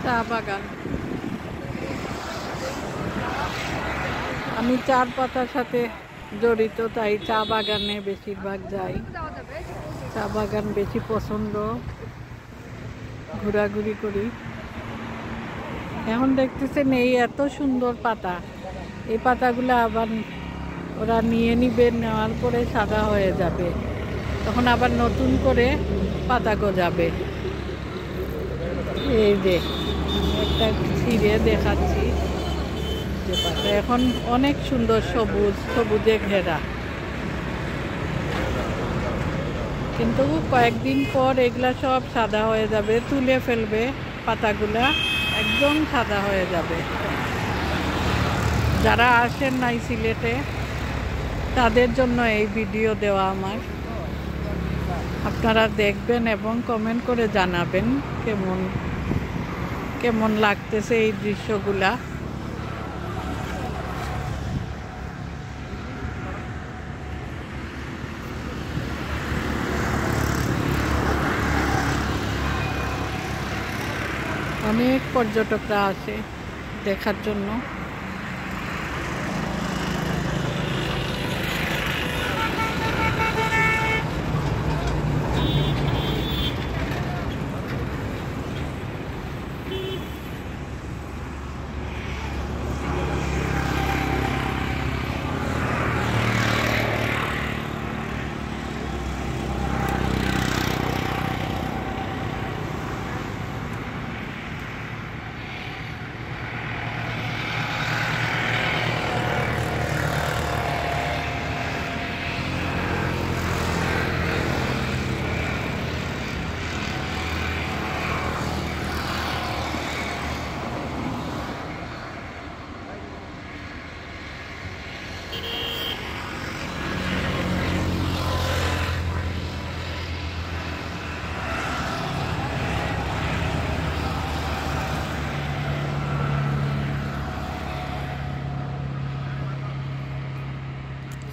চা বাগান। আমি চার পাতার সাথে জড়িত, তাই চা বাগানে বেশিরভাগ যাই। চা বাগান বেশি পছন্দ, ঘোরাঘুরি করি। এখন দেখতেছেন এই এত সুন্দর পাতা, এই পাতাগুলো আবার ওরা নিয়ে নিবে, নেওয়ার পরে সাদা হয়ে যাবে, তখন আবার নতুন করে পাতা গজাবে। এই যে একটা ছিঁড়ে দেখাচ্ছি যে পাতা এখন অনেক সুন্দর, সবুজ সবুজে ঘেরা, কিন্তু কয়েকদিন পর এগুলা সব সাদা হয়ে যাবে, তুলে ফেলবে পাতাগুলা, একদম সাদা হয়ে যাবে। যারা আসেন নাই সিলেটে তাদের জন্য এই ভিডিও দেওয়া আমার। আপনারা দেখবেন এবং কমেন্ট করে জানাবেন কেমন কেমন লাগতেছে এই দৃশ্যগুলা। অনেক পর্যটকরা আসে দেখার জন্য।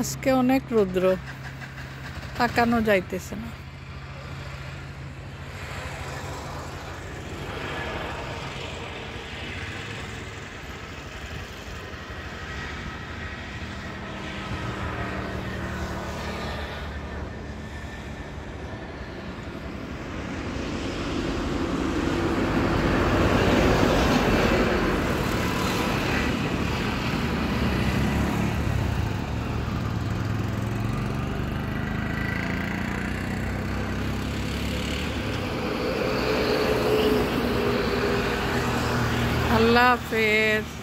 আজকে অনেক রৌদ্র, তাকানো যাইতেছে না। আল্লাহ হাফেজ।